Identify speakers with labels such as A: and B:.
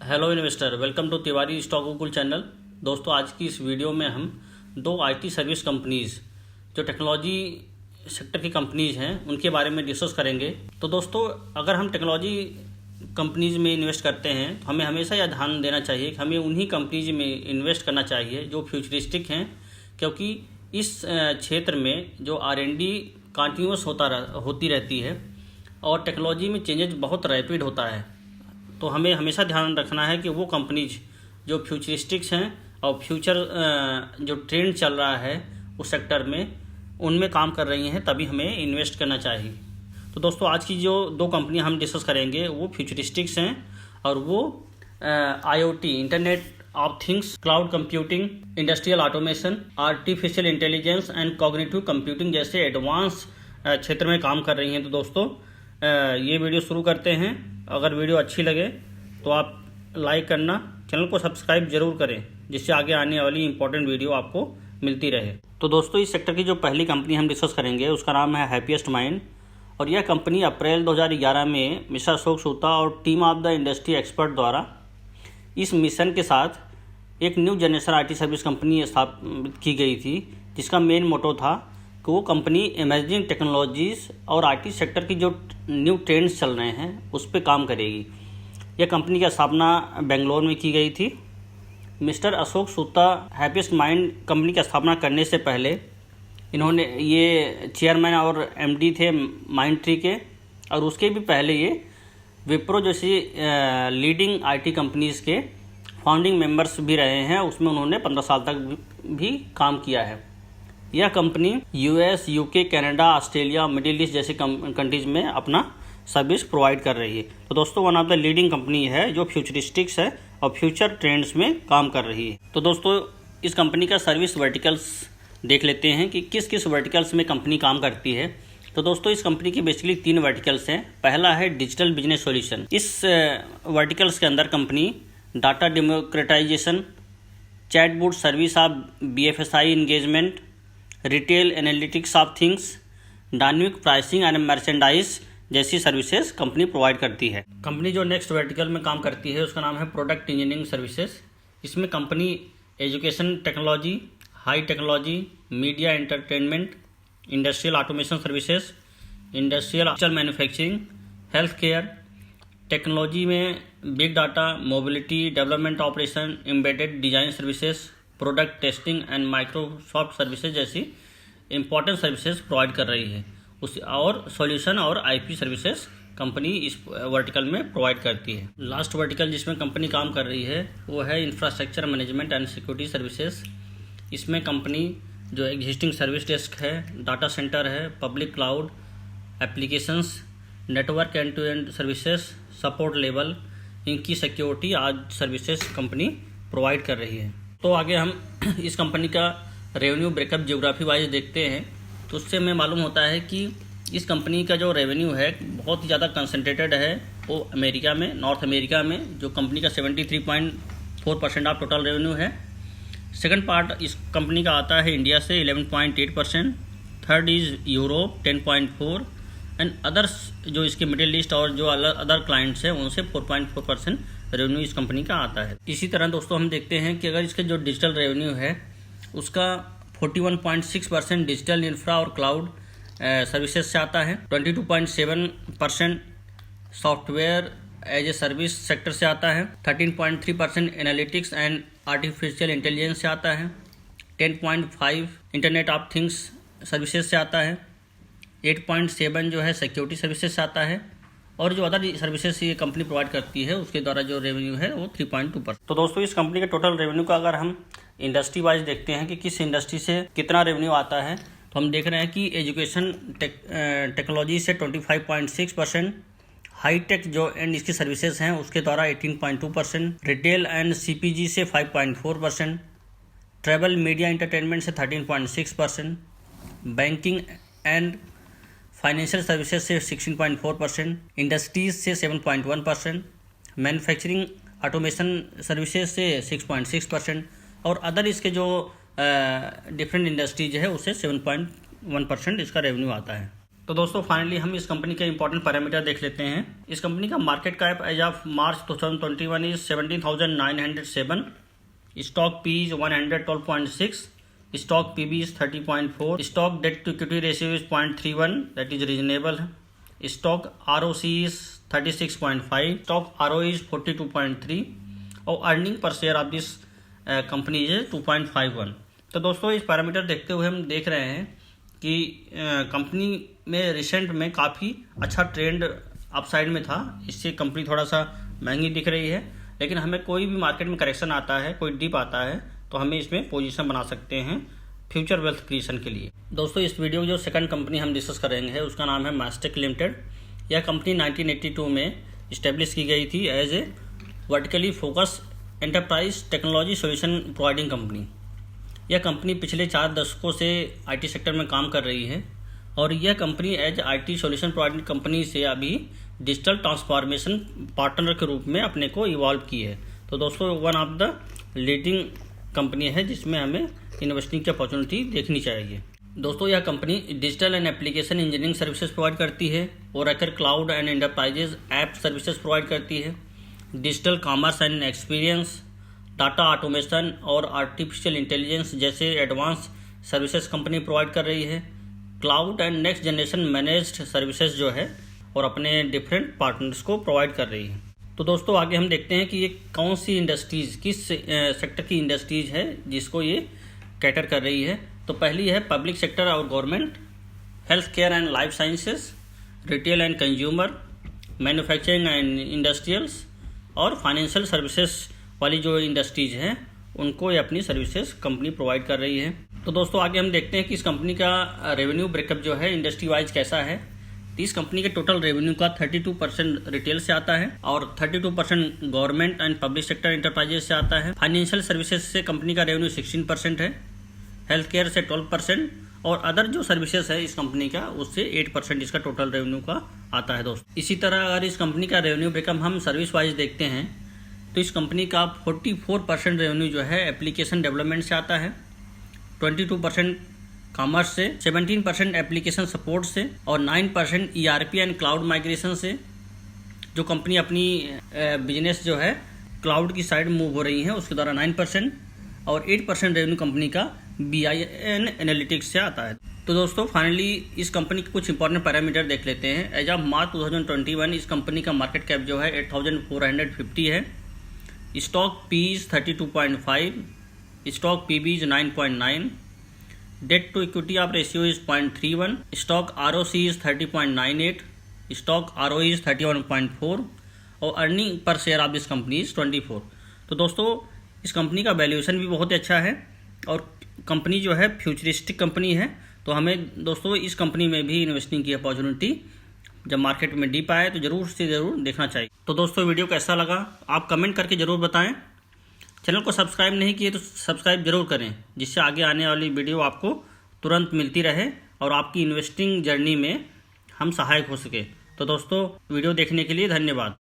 A: Hello investor, welcome to Tiwari stock Gokul channel. दोस्तों, आज की इस वीडियो में हम दो आईटी सर्विस कंपनीज़ जो टेक्नोलॉजी सेक्टर की कंपनीज़ हैं उनके बारे में डिस्कस करेंगे। तो दोस्तों, अगर हम टेक्नोलॉजी कंपनीज़ में इन्वेस्ट करते हैं तो हमें हमेशा यह ध्यान देना चाहिए कि हमें उन्हीं कंपनीज में इन्वेस्ट करना चाहिए जो फ्यूचरिस्टिक हैं, क्योंकि इस क्षेत्र में जो R&D कंटिन्यूस होती रहती है और टेक्नोलॉजी में चेंजेज बहुत रैपिड होता है। तो हमें हमेशा ध्यान रखना है कि वो कंपनीज जो फ्यूचरिस्टिक्स हैं और फ्यूचर जो ट्रेंड चल रहा है उस सेक्टर में उनमें काम कर रही हैं, तभी हमें इन्वेस्ट करना चाहिए। तो दोस्तों, आज की जो दो कंपनियां हम डिस्कस करेंगे वो फ्यूचरिस्टिक्स हैं और वो IoT, internet of things, cloud computing, industrial automation, artificial intelligence and cognitive computing जैसे एडवांस क्षेत्र में काम कर रही हैं। तो दोस्तों, ये वीडियो शुरू करते हैं। अगर वीडियो अच्छी लगे तो आप लाइक करना, चैनल को सब्सक्राइब जरूर करें, जिससे आगे आने वाली इंपॉर्टेंट वीडियो आपको मिलती रहे। तो दोस्तों, इस सेक्टर की जो पहली कंपनी हम डिस्कस करेंगे उसका नाम है हैप्पीएस्ट माइंड, और यह कंपनी अप्रैल 2011 में मिस्टर अशोक सूता और team of the industry expert द्वारा इस मिशन के साथ एक new generation IT service company स्थापित की गई थी, जिसका मेन मोटो था कि वो कंपनी इमर्जिंग टेक्नोलॉजीज़ और IT सेक्टर की जो न्यू ट्रेंड्स चल रहे हैं उस पर काम करेगी। यह कंपनी की स्थापना बेंगलोर में की गई थी। मिस्टर अशोक सूता हैप्पीएस्ट माइंड कंपनी की स्थापना करने से पहले इन्होंने ये चेयरमैन और MD थे माइंडट्री के, और उसके भी पहले ये विप्रो जैसी लीडिंग IT कंपनीज़ के फाउंडिंग मेंबर्स भी रहे हैं। उसमें उन्होंने 15 साल तक भी काम किया है। यह company US, UK, Canada, Australia, middle east जैसे कंट्रीज़ में अपना सर्विस प्रोवाइड कर रही है। तो दोस्तों, one of the leading company है जो फ्यूचरिस्टिक्स है और फ्यूचर ट्रेंड्स में काम कर रही है। तो दोस्तों, इस कंपनी का सर्विस वर्टिकल्स देख लेते हैं कि किस किस वर्टिकल्स में कंपनी काम करती है। तो दोस्तों, इस कंपनी की बेसिकली 3 वर्टिकल्स हैं। पहला है डिजिटल बिजनेस सॉल्यूशन। इस वर्टिकल्स के अंदर company data democratisation, chatbot service of BFSI engagement, retail analytics of things, dynamic pricing and merchandise जैसी सर्विसेज कंपनी प्रोवाइड करती है। कंपनी जो नेक्स्ट वर्टिकल में काम करती है उसका नाम है प्रोडक्ट इंजीनियरिंग सर्विसेज। इसमें company education technology, high technology, media entertainment, industrial automation services, industrial manufacturing, health care, technology में big data, mobility, development operation, embedded design services, product testing and Microsoft services जैसी important services provide कर रही है। और solution और IP services company इस vertical में provide करती है। लास्ट वर्टिकल जिसमें कंपनी काम कर रही है वो है infrastructure management and security services. इसमें कंपनी जो एग्जिस्टिंग सर्विस डेस्क है, डाटा सेंटर है, public cloud applications, network end to end services, support level, इनकी security as services company provide कर रही है। तो आगे हम इस कंपनी का रेवेन्यू ब्रेकअप ज्योग्राफी वाइज देखते हैं। तो उससे हमें मालूम होता है कि इस कंपनी का जो रेवेन्यू है बहुत ही ज़्यादा कंसंट्रेटेड है वो अमेरिका में, नॉर्थ अमेरिका में, जो कंपनी का 73.4% ऑफ टोटल रेवेन्यू है। सेकंड पार्ट इस कंपनी का आता है इंडिया से 11.8%, third is Europe 10.4%, and others जो इसके मिडिल ईस्ट और जो अदर क्लाइंट्स हैं उनसे 4.4% रेवेन्यू इस कंपनी का आता है। इसी तरह दोस्तों, हम देखते हैं कि अगर इसके जो डिजिटल रेवेन्यू है उसका 41.6% डिजिटल इंफ्रा और क्लाउड सर्विसेज से आता है, 22.7% software as a service sector से आता है, 13.3% एनालिटिक्स एंड आर्टिफिशियल इंटेलिजेंस से आता है, 10.5% इंटरनेट ऑफ थिंग्स सर्विसेज से आता है, 8.7% जो है सिक्योरिटी सर्विसेज से आता है, और जो अदर सर्विसेज ये कंपनी प्रोवाइड करती है उसके द्वारा जो रेवेन्यू है वो 3.2%। तो दोस्तों, इस कंपनी के टोटल रेवेन्यू का अगर हम इंडस्ट्री वाइज देखते हैं कि किस इंडस्ट्री से कितना रेवेन्यू आता है, तो हम देख रहे हैं कि एजुकेशन टेक्नोलॉजी से 25.6%, हाईटेक जो एंड इसकी सर्विसेज हैं उसके द्वारा 18.2%, रिटेल एंड CPG से 5.4%, ट्रैवल मीडिया एंटरटेनमेंट से 13.6%, बैंकिंग एंड फाइनेंशियल सर्विसेज से 16.4%, इंडस्ट्रीज से 7.1%, मैन्युफैक्चरिंग ऑटोमेशन सर्विसेज से 6.6%, और अदर इसके जो डिफरेंट इंडस्ट्रीज है उससे 7.1% इसका रेवेन्यू आता है। तो दोस्तों फाइनली हम इस कंपनी के इंपॉर्टेंट पैरामीटर देख लेते हैं। इस कंपनी का market cap as of March 2021 is 17,907, stock P is 112.6, stock PB is 30.4, stock debt to equity ratio is 0.31, that is reasonable, stock ROC is 36.5, stock ROE is 42.3 और earning per share of this company is 2.51। तो दोस्तों इस parameter देखते हुए हम देख रहे हैं कि कंपनी में रिसेंट में काफ़ी अच्छा ट्रेंड अपसाइड में था। इससे कंपनी थोड़ा सा महंगी दिख रही है, लेकिन हमें कोई भी मार्केट में करेक्शन आता है, कोई डिप आता है, तो हमें इसमें पोजीशन बना सकते हैं फ्यूचर वेल्थ क्रिएशन के लिए। दोस्तों इस वीडियो जो सेकंड कंपनी हम डिस्कस करेंगे उसका नाम है मास्टेक लिमिटेड। यह कंपनी 1982 में इस्टेब्लिश की गई थी as a vertically focus enterprise technology solution providing company. यह कंपनी पिछले 4 दशकों से आईटी सेक्टर में काम कर रही है और यह company as IT solution providing company से अभी डिजिटल ट्रांसफॉर्मेशन पार्टनर के रूप में अपने को इवॉल्व की है। तो दोस्तों one of the leading company है जिसमें हमें इन्वेस्टिंग की अपॉर्चुनिटी देखनी चाहिए। दोस्तों यह company digital and application engineering services provide करती है, Oracle cloud and enterprises app services provide करती है, digital commerce and experience, data automation और आर्टिफिशियल इंटेलिजेंस जैसे एडवांस सर्विसेज कंपनी प्रोवाइड कर रही है, cloud and next generation managed services जो है और अपने डिफरेंट पार्टनर्स को प्रोवाइड कर रही है। तो दोस्तों आगे हम देखते हैं कि ये कौन सी इंडस्ट्रीज, किस सेक्टर की इंडस्ट्रीज है जिसको ये कैटर कर रही है। तो पहली है पब्लिक सेक्टर और government, health care and life sciences, retail and consumer, manufacturing and industrials और फाइनेंशियल सर्विसेज वाली जो इंडस्ट्रीज हैं उनको ये अपनी सर्विसेज कंपनी प्रोवाइड कर रही है। तो दोस्तों आगे हम देखते हैं कि इस कंपनी का रेवेन्यू ब्रेकअप जो है इंडस्ट्री वाइज कैसा है। तो इस कंपनी के टोटल रेवेन्यू का 32% रिटेल से आता है और 32% government and public sector enterprises से आता है। फाइनेंशियल सर्विसेज से कंपनी का रेवेन्यू 16% है, हेल्थ केयर से 12% और अदर जो सर्विसेज है इस कंपनी का उससे 8% इसका टोटल रेवेन्यू का आता है। दोस्तों इसी तरह अगर इस कंपनी का रेवेन्यू ब्रेकअप हम सर्विस वाइज देखते हैं तो इस कंपनी का 44% रेवेन्यू जो है एप्लीकेशन डेवलपमेंट से आता है, 22% कॉमर्स से, 17% एप्लीकेशन सपोर्ट से और 9% ERP एंड क्लाउड माइग्रेशन से। जो कंपनी अपनी बिजनेस जो है क्लाउड की साइड मूव हो रही है उसके द्वारा 9% और 8% रेवेन्यू कंपनी का BI एंड एनालिटिक्स से आता है। तो दोस्तों फाइनली इस कंपनी के कुछ इंपॉर्टेंट पैरामीटर देख लेते हैं। एज ऑफ मार्च 2021 इस कंपनी का मार्केट कैप जो है 8,450 है, stock P is 32.5, stock PB is 9.9, debt to equity of ratio is 0.31, stock ROC is 30.98, stock ROE is 31.4 और earning per share of this company is 24। तो दोस्तों इस company का वैल्यूएशन भी बहुत ही अच्छा है और कंपनी जो है फ्यूचरिस्टिक कंपनी है। तो हमें दोस्तों इस कंपनी में भी इन्वेस्टिंग की अपॉर्चुनिटी जब मार्केट में डिप आए तो जरूर से ज़रूर देखना चाहिए। तो दोस्तों वीडियो कैसा लगा आप कमेंट करके ज़रूर बताएं। चैनल को सब्सक्राइब नहीं किए तो सब्सक्राइब जरूर करें जिससे आगे आने वाली वीडियो आपको तुरंत मिलती रहे और आपकी इन्वेस्टिंग जर्नी में हम सहायक हो सके। तो दोस्तों वीडियो देखने के लिए धन्यवाद।